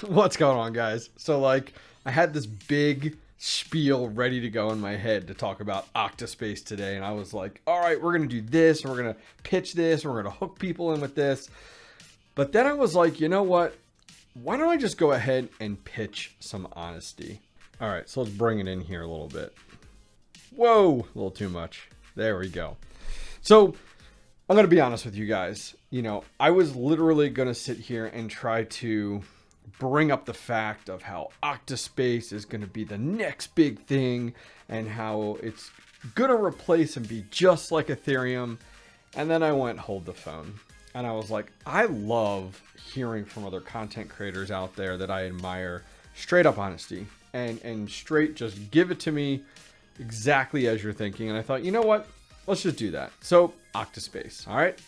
What's going on, guys? So like I had this big spiel ready to go in my head to talk about OctaSpace today, and I was like, all right, we're gonna do this, and we're gonna pitch this, and we're gonna hook people in with this. But then I was like, you know what, why don't I just go ahead and pitch some honesty? All right, so let's bring it in here a little bit. Whoa, a little too much. There we go. So I'm gonna be honest with you guys. You know, I was literally gonna sit here and try to bring up the fact of how OctaSpace is going to be the next big thing and how it's going to replace and be just like Ethereum. And then I went, hold the phone. And I was like, I love hearing from other content creators out there that I admire straight up honesty and straight, just give it to me exactly as you're thinking. And I thought, you know what, let's just do that. So OctaSpace. All right.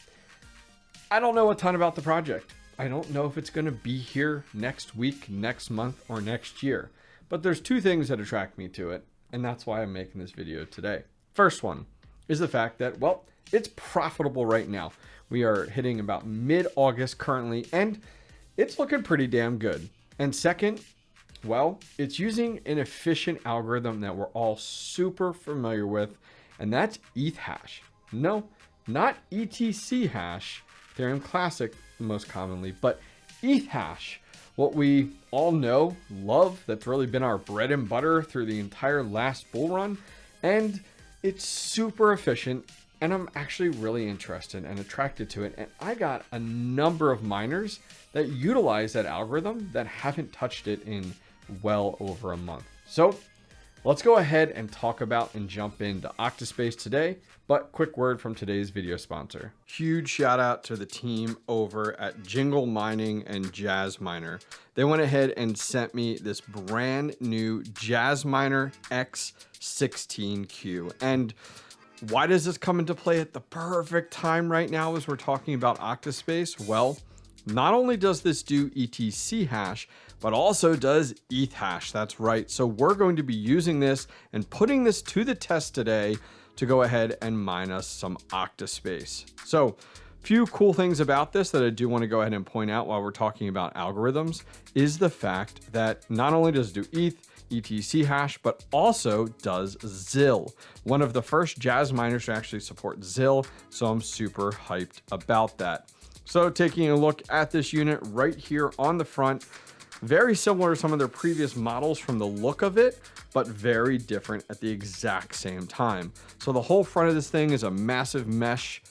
I don't know a ton about the project. I don't know if it's going to be here next week, next month, or next year. But there's two things that attract me to it, and that's why I'm making this video today. First one is the fact that, well, it's profitable right now. We are hitting about mid-August currently, and it's looking pretty damn good. And second, well, it's using an efficient algorithm that we're all super familiar with, and that's ETHASH. No, not ETC hash, Ethereum Classic most commonly, but ETHASH, what we all know, love, that's really been our bread and butter through the entire last bull run, and it's super efficient, and I'm actually really interested and attracted to it. And I got a number of miners that utilize that algorithm that haven't touched it in well over a month. So let's go ahead and talk about and jump into OctaSpace today. But quick word from today's video sponsor. Huge shout out to the team over at Jingle Mining and Jasminer. They went ahead and sent me this brand new Jasminer X16-Q. And why does this come into play at the perfect time right now as we're talking about OctaSpace? Well, not only does this do ETC hash, but also does ETHASH. That's right. So we're going to be using this and putting this to the test today to go ahead and mine us some OctaSpace. So few cool things about this that I do want to go ahead and point out while we're talking about algorithms is the fact that not only does it do ETC hash, but also does ZIL. One of the first Jazz miners to actually support ZIL. So I'm super hyped about that. So taking a look at this unit right here on the front, very similar to some of their previous models from the look of it, but very different at the exact same time. So the whole front of this thing is a massive mesh.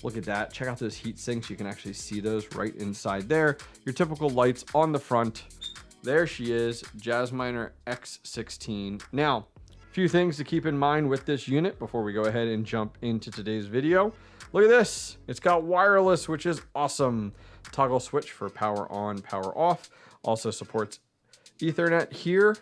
Look at that. Check out those heat sinks. You can actually see those right inside there. Your typical lights on the front. There she is, Jasminer X16. Now, a few things to keep in mind with this unit before we go ahead and jump into today's video. Look at this. It's got wireless, which is awesome. Toggle switch for power on, power off. Also supports Ethernet here.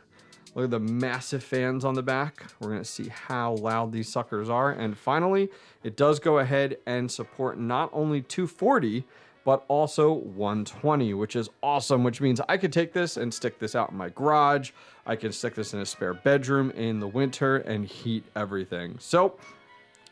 Look at the massive fans on the back. We're going to see how loud these suckers are. And finally, it does go ahead and support not only 240, but also 120, which is awesome, which means I could take this and stick this out in my garage. I can stick this in a spare bedroom in the winter and heat everything. So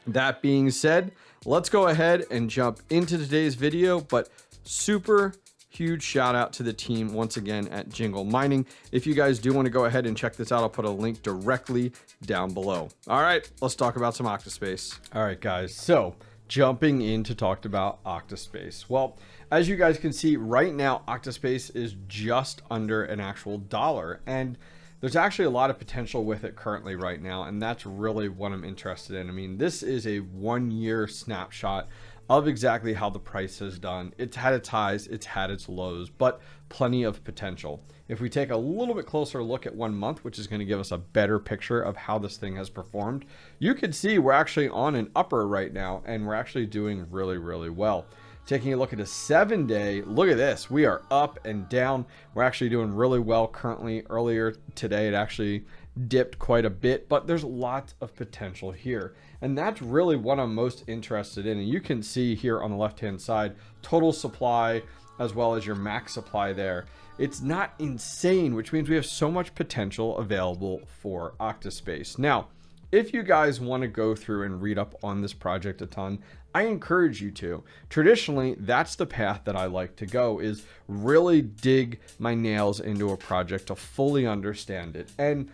that being said, let's go ahead and jump into today's video, but super huge shout out to the team once again at Jingle Mining. If you guys do want to go ahead and check this out, I'll put a link directly down below. All right, let's talk about some OctaSpace. All right, guys. So jumping in to talk about OctaSpace. Well, as you guys can see right now, OctaSpace is just under an actual dollar, and there's actually a lot of potential with it currently right now, and that's really what I'm interested in. I mean, this is a 1 year snapshot of exactly how the price has done. It's had its highs, it's had its lows, but plenty of potential. If we take a little bit closer look at 1 month, which is going to give us a better picture of how this thing has performed, you can see we're actually on an upper right now, and we're actually doing really, really well. Taking a look at a 7-day, look at this. We are up and down. We're actually doing really well currently. Earlier today, it actually dipped quite a bit, but there's lots of potential here. And that's really what I'm most interested in. And you can see here on the left-hand side, total supply, as well as your max supply there. It's not insane, which means we have so much potential available for OctaSpace. Now, if you guys want to go through and read up on this project a ton, I encourage you to. Traditionally, that's the path that I like to go, is really dig my nails into a project to fully understand it. And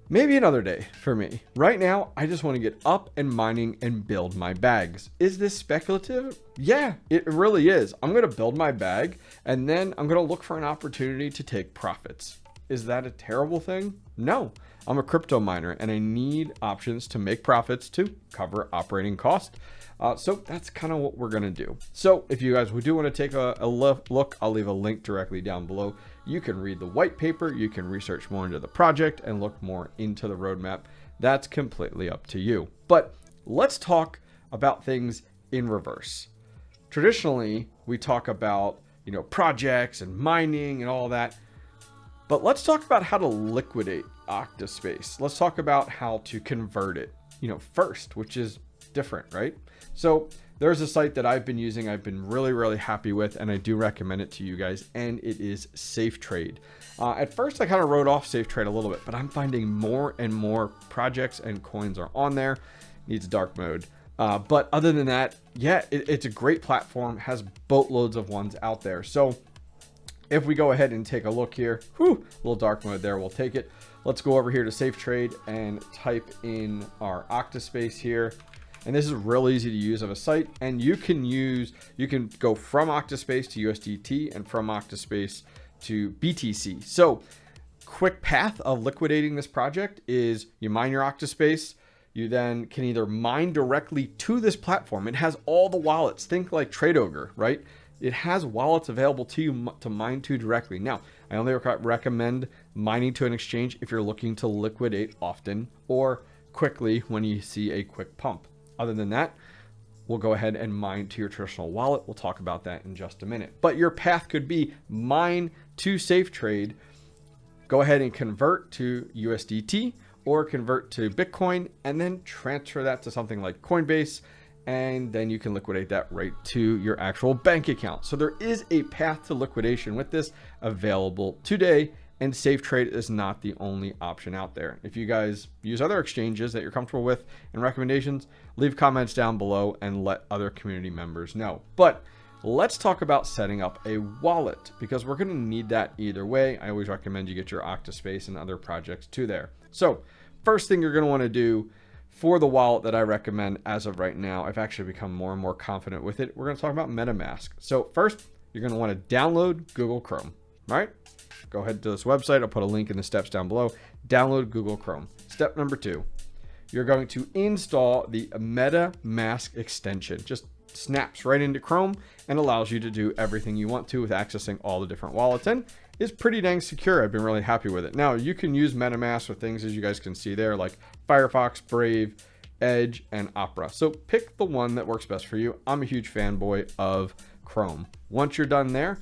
maybe another day for me. Right now, I just want to get up and mining and build my bags. Is this speculative? Yeah, it really is. I'm going to build my bag and then I'm going to look for an opportunity to take profits. Is that a terrible thing? No. I'm a crypto miner and I need options to make profits to cover operating costs. So that's kind of what we're going to do. So if you guys do want to take a look, I'll leave a link directly down below. You can read the white paper, you can research more into the project and look more into the roadmap. That's completely up to you. But let's talk about things in reverse. Traditionally, we talk about, projects and mining and all that. But let's talk about how to liquidate OctaSpace. Let's talk about how to convert it, first, which is different, right? So there's a site that I've been using, I've been really, really happy with, and I do recommend it to you guys, and it is SafeTrade. At first, I kind of wrote off SafeTrade a little bit, but I'm finding more and more projects and coins are on there. Needs dark mode. But other than that, yeah, it's a great platform, has boatloads of ones out there. So if we go ahead and take a look here, a little dark mode there, we'll take it. Let's go over here to SafeTrade and type in our OctaSpace here. And this is real easy to use of a site. And you can go from OctaSpace to USDT and from OctaSpace to BTC. So quick path of liquidating this project is you mine your OctaSpace. You then can either mine directly to this platform. It has all the wallets. Think like TradeOgre, right? It has wallets available to you to mine to directly. Now, I only recommend mining to an exchange if you're looking to liquidate often or quickly when you see a quick pump. Other than that, we'll go ahead and mine to your traditional wallet. We'll talk about that in just a minute. But your path could be mine to SafeTrade, go ahead and convert to USDT or convert to Bitcoin, and then transfer that to something like Coinbase. And then you can liquidate that right to your actual bank account. So there is a path to liquidation with this available today, and SafeTrade is not the only option out there. If you guys use other exchanges that you're comfortable with and recommendations, leave comments down below and let other community members know. But let's talk about setting up a wallet, because we're going to need that either way. I always recommend you get your OctaSpace and other projects to there. So first thing you're going to want to do for the wallet that I recommend as of right now, I've actually become more and more confident with it. We're going to talk about MetaMask. So first, you're going to want to download Google Chrome. All right, go ahead to this website. I'll put a link in the steps down below. Download Google Chrome. Step number 2, you're going to install the MetaMask extension. Just snaps right into Chrome and allows you to do everything you want to with accessing all the different wallets, and is pretty dang secure. I've been really happy with it. Now you can use MetaMask with things, as you guys can see there, like Firefox, Brave, Edge, and Opera. So pick the one that works best for you. I'm a huge fanboy of Chrome. Once you're done there,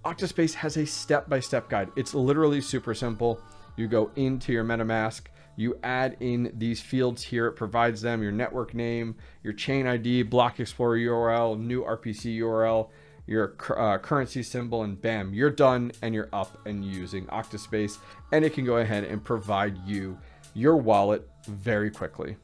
OctaSpace has a step-by-step guide. It's literally super simple. You go into your MetaMask, you add in these fields here. It provides them your network name, your chain ID, block explorer URL, new RPC URL, your currency symbol, and bam, you're done and you're up and using OctaSpace, and it can go ahead and provide you your wallet very quickly.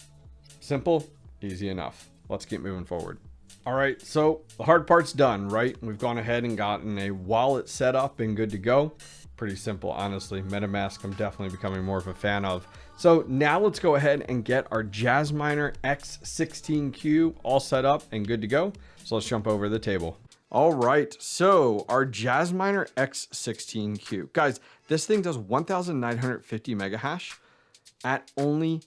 Simple, easy enough. Let's keep moving forward. All right, so the hard part's done, right? We've gone ahead and gotten a wallet set up and good to go. Pretty simple, honestly. MetaMask, I'm definitely becoming more of a fan of. So now let's go ahead and get our Jasminer X16-Q all set up and good to go. So let's jump over to the table. All right, so our Jasminer X16-Q. Guys, this thing does 1,950 megahash at only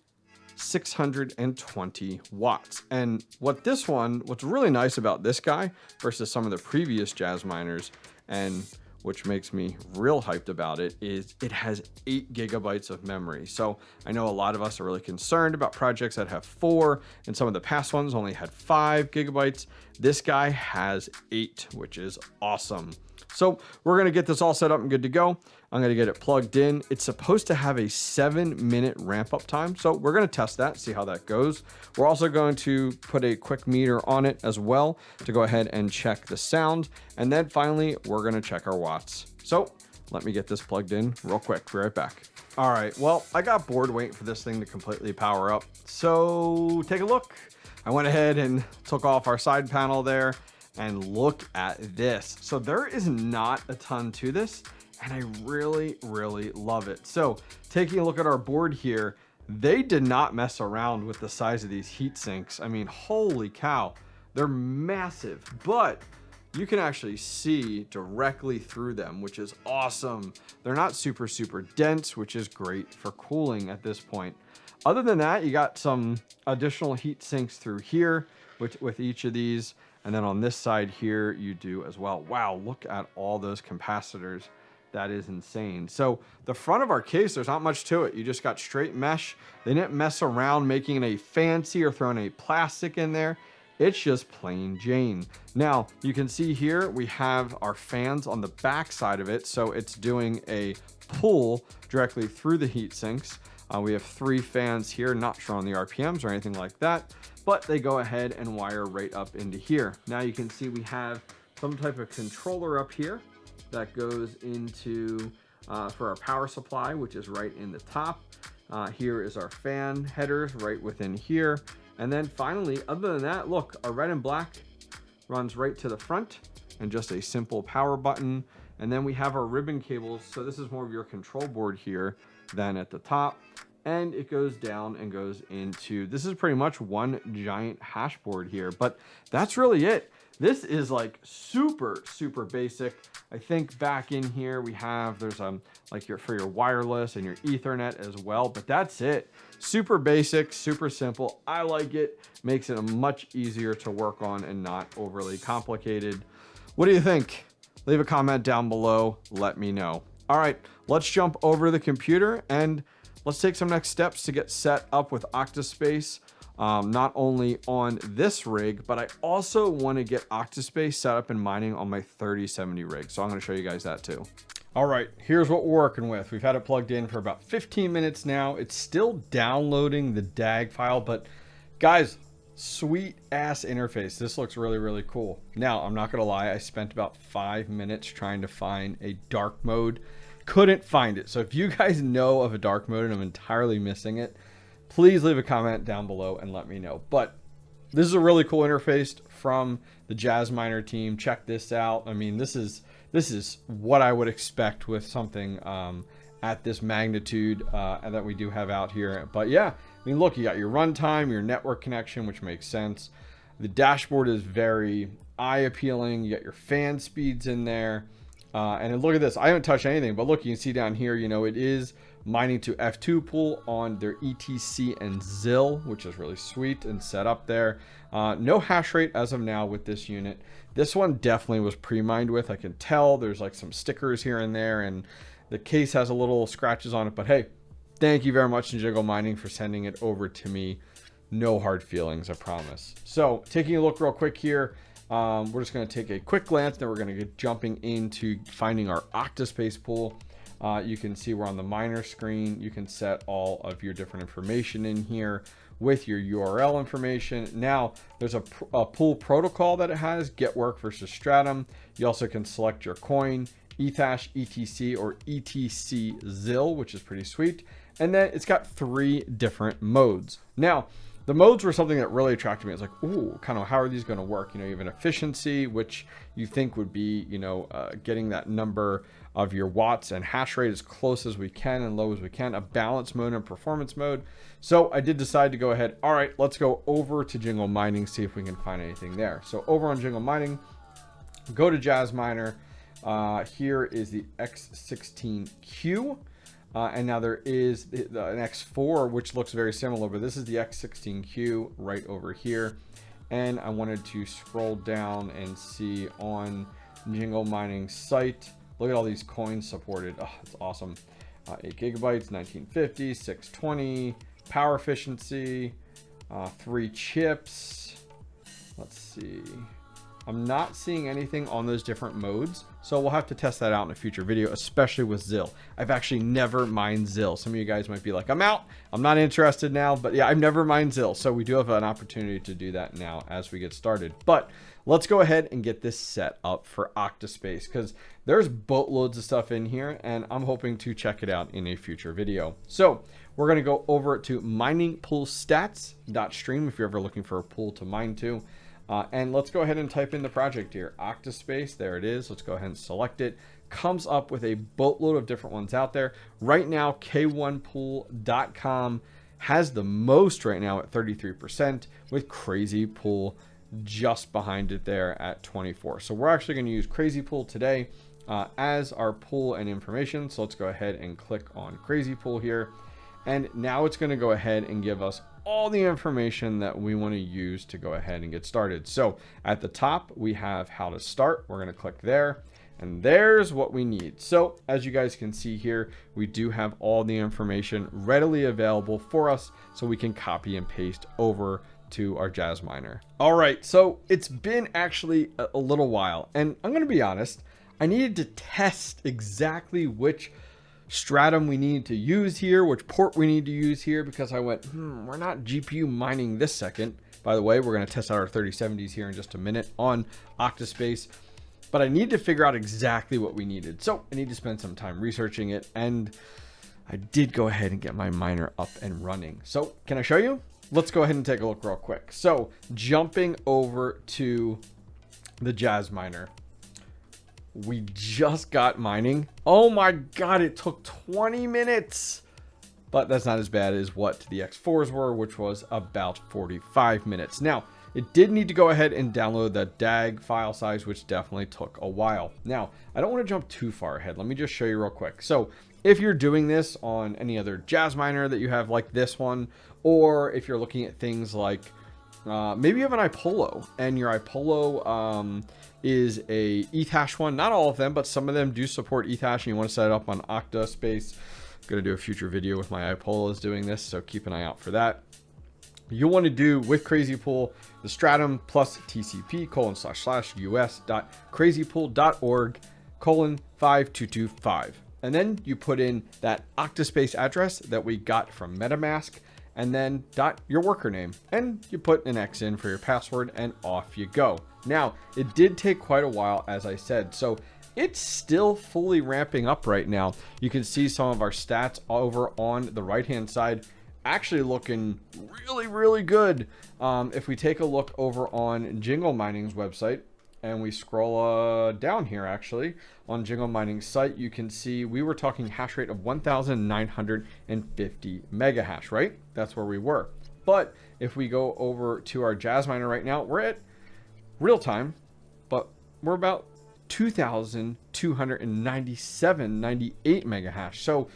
620 watts. And what's really nice about this guy versus some of the previous Jasminers, and which makes me real hyped about it, is it has 8 gigabytes of memory. So I know a lot of us are really concerned about projects that have 4, and some of the past ones only had 5 gigabytes. This guy has 8, which is awesome. So we're going to get this all set up and good to go. I'm going to get it plugged in. It's supposed to have a 7-minute ramp up time. So we're going to test that, see how that goes. We're also going to put a quick meter on it as well to go ahead and check the sound. And then finally, we're going to check our watts. So Let me get this plugged in real quick. Be right back. All right, well, I got bored waiting for this thing to completely power up. So take a look. I went ahead and took off our side panel there, and look at this. So there is not a ton to this, and I really, really love it. So taking a look at our board here, they did not mess around with the size of these heat sinks. I mean, holy cow, they're massive, but you can actually see directly through them, which is awesome. They're not super dense, which is great for cooling at this point. Other than that, you got some additional heat sinks through here with each of these. And then on this side here, you do as well. Wow, look at all those capacitors. That is insane. So the front of our case, there's not much to it. You just got straight mesh. They didn't mess around making it a fancy or throwing a plastic in there. It's just plain Jane. Now you can see here, we have our fans on the back side of it. So it's doing a pull directly through the heat sinks. We have 3 fans here, not showing the RPMs or anything like that, but they go ahead and wire right up into here. Now you can see we have some type of controller up here that goes into for our power supply, which is right in the top. Here is our fan headers right within here. And then finally, other than that, look, our red and black runs right to the front and just a simple power button. And then we have our ribbon cables. So this is more of your control board here than at the top. And it goes down and goes into, this is pretty much one giant hash board here, but that's really it. This is like super basic. I think back in here we have, there's like for your wireless and your Ethernet as well, but that's it. Super basic, super simple. I like it. Makes it much easier to work on and not overly complicated. What do you think? Leave a comment down below. Let me know. All right, let's jump over to the computer and let's take some next steps to get set up with OctaSpace, not only on this rig, but I also want to get OctaSpace set up and mining on my 3070 rig. So I'm going to show you guys that too. All right, here's what we're working with. We've had it plugged in for about 15 minutes now. It's still downloading the DAG file, but guys, sweet ass interface. This looks really cool. Now, I'm not going to lie. I spent about 5 minutes trying to find a dark mode. Couldn't find it. So if you guys know of a dark mode and I'm entirely missing it, please leave a comment down below and let me know. But this is a really cool interface from the Jasminer team. Check this out. I mean, this is what I would expect with something at this magnitude and that we do have out here. But yeah, I mean, look, you got your runtime, your network connection, which makes sense. The dashboard is very eye appealing. You got your fan speeds in there. And then look at this. I haven't touched anything, but look, you can see down here, you know, it is mining to F2 pool on their ETC and ZIL, which is really sweet and set up there. No hash rate as of now with this unit. This one definitely was pre-mined with. I can tell there's like some stickers here and there, and the case has a little scratches on it, but hey, thank you very much Jdingo Mining for sending it over to me. No hard feelings, I promise. So taking a look real quick here. We're just going to take a quick glance, then we're going to get jumping into finding our OctaSpace pool. You can see we're on the miner screen. You can set all of your different information in here with your URL information. Now there's a pool protocol that it has, get work versus stratum. You also can select your coin, ETHASH, ETC, or ETC ZIL, which is pretty sweet. And then it's got 3 different modes. Now, the modes were something that really attracted me. It's like, ooh, kind of how are these going to work? You know, you have an efficiency, which you think would be, you know, getting that number of your watts and hash rate as close as we can and low as we can, a balance mode and performance mode. So I did decide to go ahead. All right, let's go over to Jdingo Mining, see if we can find anything there. So over on Jdingo Mining, go to Jasminer. Here is the X16-Q. And now there is an X4, which looks very similar, but this is the X16-Q right over here. And I wanted to scroll down and see on Jdingo Mining's site. Look at all these coins supported. Oh, it's awesome. 8 gigabytes, 1950, 620, power efficiency, 3 chips. Let's see. I'm not seeing anything on those different modes, so we'll have to test that out in a future video, especially with ZIL. I've actually never mined ZIL. Some of you guys might be like, I'm out, I'm not interested now, but yeah, I've never mined ZIL, so we do have an opportunity to do that now as we get started. But let's go ahead and get this set up for OctaSpace, because there's boatloads of stuff in here and I'm hoping to check it out in a future video. So we're going to go over to miningpoolstats.stream if you're ever looking for a pool to mine to. And let's go ahead and type in the project here, OctaSpace. There it is. Let's go ahead and select it. Comes up with a boatload of different ones out there. Right now, K1pool.com has the most right now at 33%, with CrazyPool just behind it there at 24. So we're actually going to use CrazyPool today as our pool and information. So let's go ahead and click on CrazyPool here. And now it's going to go ahead and give us all the information that we want to use to go ahead and get started. So at the top, we have how to start. We're going to click there. And there's what we need. So as you guys can see here, we do have all the information readily available for us, so we can copy and paste over to our Jasminer. All right, so it's been actually a little while, and I'm going to be honest, I needed to test exactly which stratum we need to use here, which port we need to use here, because I went, we're not GPU mining this second. By the way, we're going to test out our 3070s here in just a minute on OctaSpace. But I need to figure out exactly what we needed. So I need to spend some time researching it. And I did go ahead and get my miner up and running. So can I show you? Let's go ahead and take a look real quick. So jumping over to the Jasminer. We just got mining. Oh my God, it took 20 minutes. But that's not as bad as what the X4s were, which was about 45 minutes. Now, it did need to go ahead and download that DAG file size, which definitely took a while. Now, I don't want to jump too far ahead. Let me just show you real quick. So if you're doing this on any other Jasminer that you have like this one, or if you're looking at things like maybe you have an 𝗟𝗆𝗆 and your 𝗟𝗆𝗆 is a ETHASH one. Not all of them, but some of them do support ETHASH, and you want to set it up on OctaSpace. I'm going to do a future video with my 𝗟𝗆𝗆s doing this, so keep an eye out for that. You'll want to do with CrazyPool the stratum plus tcp://us.crazypool.org:5225. And then you put in that OctaSpace address that we got from MetaMask, and then your worker name, and you put an X in for your password, and off you go. Now, it did take quite a while, as I said, so it's still fully ramping up right now. You can see some of our stats over on the right-hand side, actually looking really good. If we take a look over on Jingle Mining's website and we scroll down here, actually on Jingle Mining's site, you can see we were talking hash rate of 1950 mega hash, right? That's where we were. But if we go over to our Jasminer right now, we're at real time, but we're about 2,297.98 mega hash. So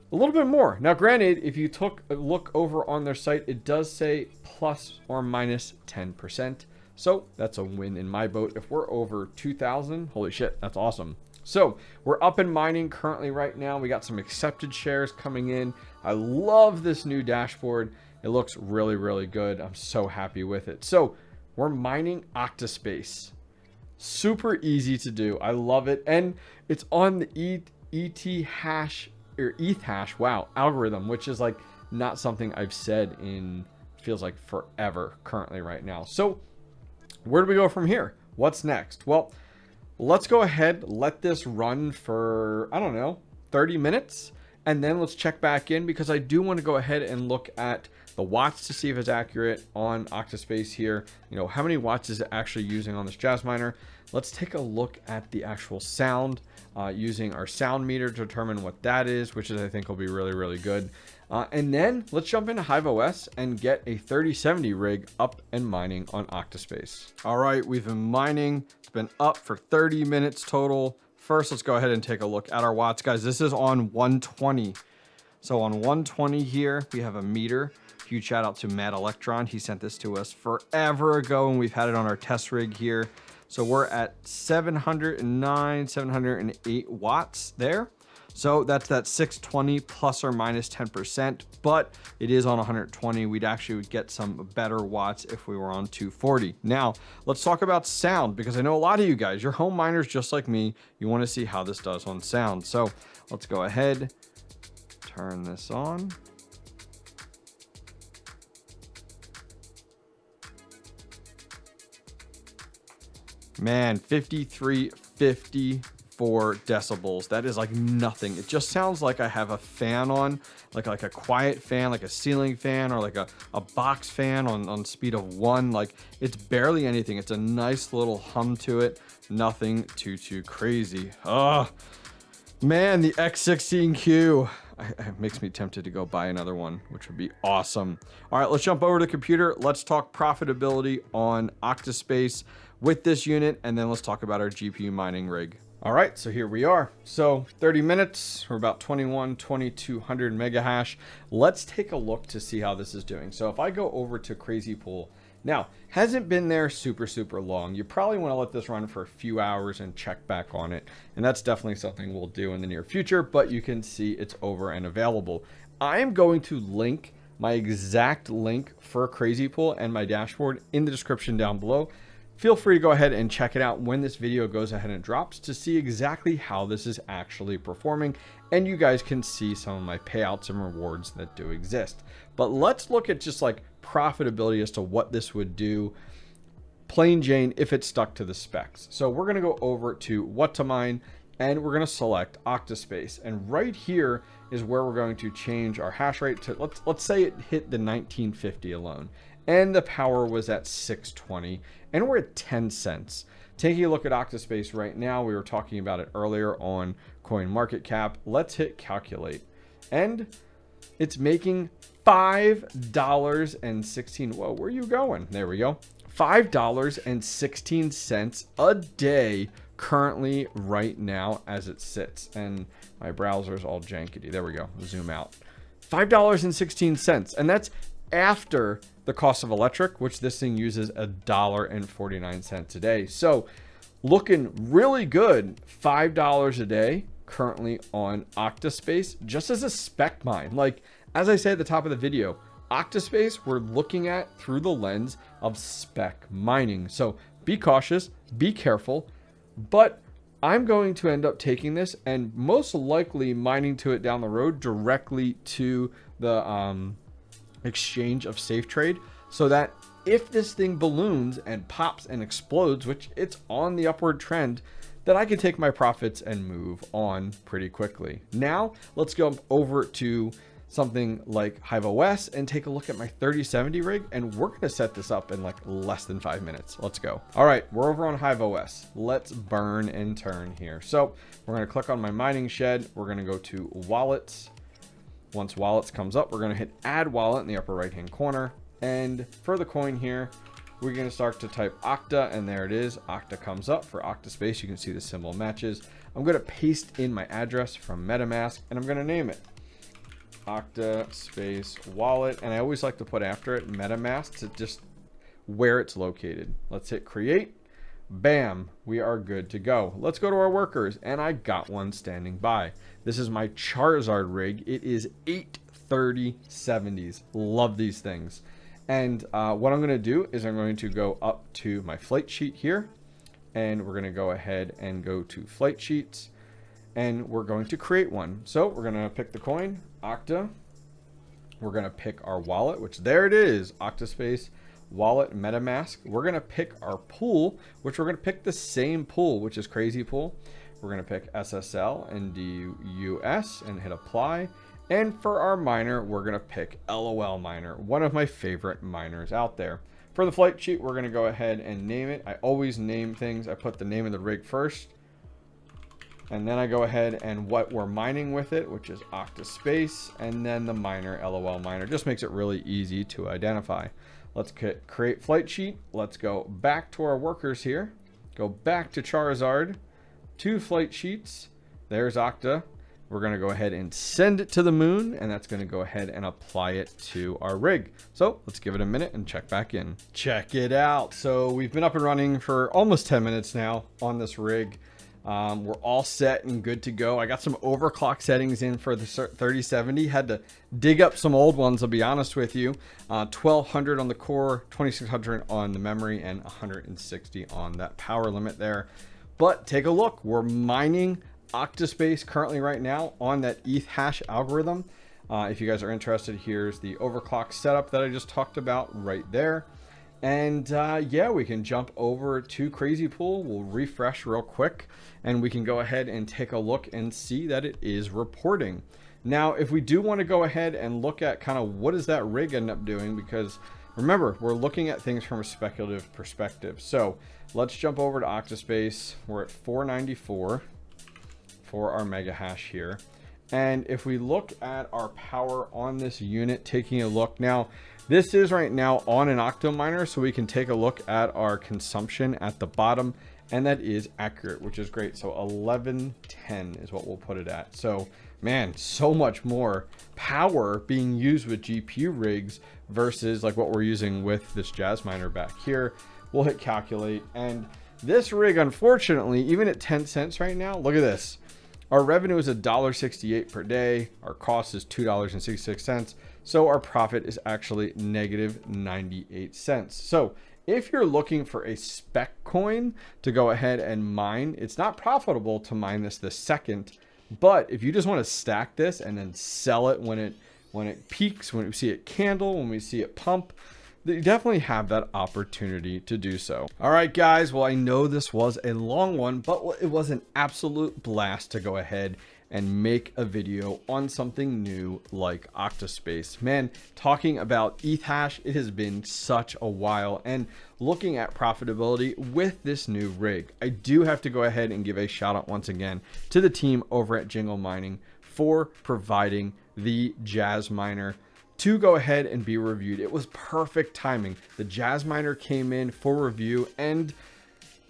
a little bit more. Now, granted, if you took a look over on their site, it does say plus or minus 10%. So that's a win in my boat. If we're over 2,000, holy shit, that's awesome. So we're up and mining currently right now. We got some accepted shares coming in. I love this new dashboard. It looks really good. I'm so happy with it. So we're mining OctaSpace. Super easy to do. I love it. And it's on the ETHASH algorithm, which is like not something I've said in feels like forever currently right now. So where do we go from here? What's next? Well, let's go ahead, let this run for, I don't know, 30 minutes. And then let's check back in, because I do want to go ahead and look at the watts to see if it's accurate on OctaSpace here. You know, how many watts is it actually using on this Jasminer? Let's take a look at the actual sound using our sound meter to determine what that is, which is, I think, will be really good. And then let's jump into HIVEOS and get a 3070 rig up and mining on OctaSpace. All right, we've been mining. It's been up for 30 minutes total. First, let's go ahead and take a look at our watts. Guys, this is on 120. So on 120 here, we have a meter. Huge shout out to Matt Electron. He sent this to us forever ago, and we've had it on our test rig here. So we're at 709, 708 watts there. So that's that 620 plus or minus 10%, but it is on 120. We'd actually get some better watts if we were on 240. Now, let's talk about sound, because I know a lot of you guys, you're home miners just like me. You want to see how this does on sound. So let's go ahead, turn this on. Man, 5354 decibels. That is like nothing. It just sounds like I have a fan on, like a quiet fan, like a ceiling fan, or like a box fan on speed of 1. Like, it's barely anything. It's a nice little hum to it. Nothing too crazy. Oh, man, the X16-Q. It makes me tempted to go buy another one, which would be awesome. All right, let's jump over to the computer. Let's talk profitability on OctaSpace with this unit, and then let's talk about our GPU mining rig. All right, so here we are. So 30 minutes, we're about 2200 mega hash. Let's take a look to see how this is doing. So if I go over to CrazyPool, now, hasn't been there super long. You probably want to let this run for a few hours and check back on it. And that's definitely something we'll do in the near future, but you can see it's over and available. I am going to link my exact link for CrazyPool and my dashboard in the description down below. Feel free to go ahead and check it out when this video goes ahead and drops to see exactly how this is actually performing. And you guys can see some of my payouts and rewards that do exist. But let's look at just like profitability as to what this would do plain Jane if it stuck to the specs. So we're going to go over to what to mine, and we're going to select OctaSpace. And right here is where we're going to change our hash rate to, let's say it hit the 1950 alone. And the power was at 620, and we're at 10 cents. Taking a look at OctaSpace right now, we were talking about it earlier on CoinMarketCap. Let's hit calculate, and it's making $5.16. Whoa, where are you going? There we go. $5.16 a day currently right now as it sits. And my browser's all jankety. There we go. Zoom out. $5.16, and that's after the cost of electric, which this thing uses $1.49 a day. So looking really good. $5 a day currently on OctaSpace just as a spec mine. Like, as I said at the top of the video, OctaSpace we're looking at through the lens of spec mining. So be cautious, be careful, but I'm going to end up taking this and most likely mining to it down the road directly to the exchange of safe trade, so that if this thing balloons and pops and explodes, which it's on the upward trend, that I can take my profits and move on pretty quickly. Now let's go over to something like HIVEOS and take a look at my 3070 rig, and we're going to set this up in like less than 5 minutes. Let's go. All right, we're over on HIVEOS. Let's burn and turn here. So we're going to click on my mining shed. We're going to go to wallets. Once wallets comes up, we're going to hit add wallet in the upper right hand corner, and for the coin here we're going to start to type Octa, and there it is. Octa comes up for OctaSpace. You can see the symbol matches. I'm going to paste in my address from MetaMask, and I'm going to name it OctaSpace Wallet, and I always like to put after it MetaMask to just where it's located. Let's hit create. Bam, we are good to go. Let's go to our workers, and I got one standing by. This is my Charizard rig. It is 83070s. Love these things. And what I'm going to do is I'm going to go up to my flight sheet here, and we're going to go ahead and go to flight sheets, and we're going to create one. So we're going to pick the coin, Octa. We're going to pick our wallet, which there it is, OctaSpace Wallet MetaMask. We're going to pick our pool, which we're going to pick the same pool, which is CrazyPool. We're going to pick SSL and DUS and hit apply. And for our miner, we're going to pick LOL miner, one of my favorite miners out there. For the flight sheet, we're going to go ahead and name it. I always name things. I put the name of the rig first, and then I go ahead and what we're mining with it, which is OctaSpace, and then the miner, LOL miner. Just makes it really easy to identify. Let's create flight sheet. Let's go back to our workers here. Go back to Charizard, to flight sheets. There's Octa. We're going to go ahead and send it to the moon, and that's going to go ahead and apply it to our rig. So let's give it a minute and check back in. Check it out. So we've been up and running for almost 10 minutes now on this rig. We're all set and good to go. I got some overclock settings in for the 3070. Had to dig up some old ones, I'll be honest with you. 1200 on the core, 2600 on the memory, and 160 on that power limit there. But take a look. We're mining OctaSpace currently right now on that ETHASH algorithm. If you guys are interested, here's the overclock setup that I just talked about right there. And yeah, we can jump over to CrazyPool. We'll refresh real quick and we can go ahead and take a look and see that it is reporting. Now, if we do want to go ahead and look at kind of what does that rig end up doing, because remember, we're looking at things from a speculative perspective. So let's jump over to OctaSpace. We're at 494 for our mega hash here. And if we look at our power on this unit, taking a look now, this is right now on an OctaMiner, so we can take a look at our consumption at the bottom, and that is accurate, which is great. So 1110 is what we'll put it at. So man, so much more power being used with GPU rigs versus like what we're using with this Jasminer back here. We'll hit calculate, and this rig, unfortunately, even at 10 cents right now, look at this. Our revenue is $1.68 per day. Our cost is $2.66. So our profit is actually negative 98 cents. So if you're looking for a spec coin to go ahead and mine, it's not profitable to mine this the second. But if you just want to stack this and then sell it when it peaks, when we see it candle, when we see it pump, you definitely have that opportunity to do so. All right, guys. Well, I know this was a long one, but it was an absolute blast to go ahead and make a video on something new like OctaSpace. Man, talking about ETHASH, it has been such a while, and looking at profitability with this new rig. I do have to go ahead and give a shout out once again to the team over at Jingle Mining for providing the Jasminer to go ahead and be reviewed. It was perfect timing. The Jasminer came in for review, and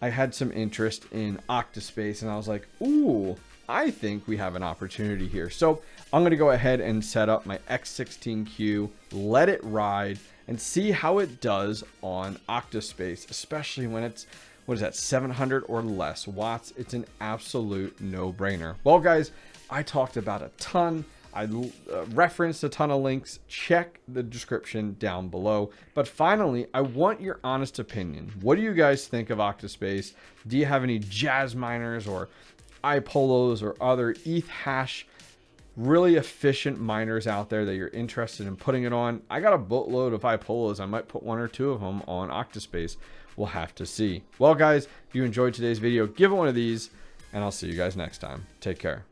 I had some interest in OctaSpace, and I was like, ooh, I think we have an opportunity here. So I'm going to go ahead and set up my X16-Q, let it ride, and see how it does on OctaSpace, especially when it's, what is that, 700 or less watts. It's an absolute no-brainer. Well, guys, I talked about a ton. I referenced a ton of links. Check the description down below. But finally, I want your honest opinion. What do you guys think of OctaSpace? Do you have any Jasminers or 𝗔𝗍𝗆𝗆s or other ETHASH really efficient miners out there that you're interested in putting it on? I got a boatload of 𝗔𝗍𝗆𝗆s. I might put one or two of them on OctaSpace. We'll have to see. Well, guys, if you enjoyed today's video, give it one of these, and I'll see you guys next time. Take care.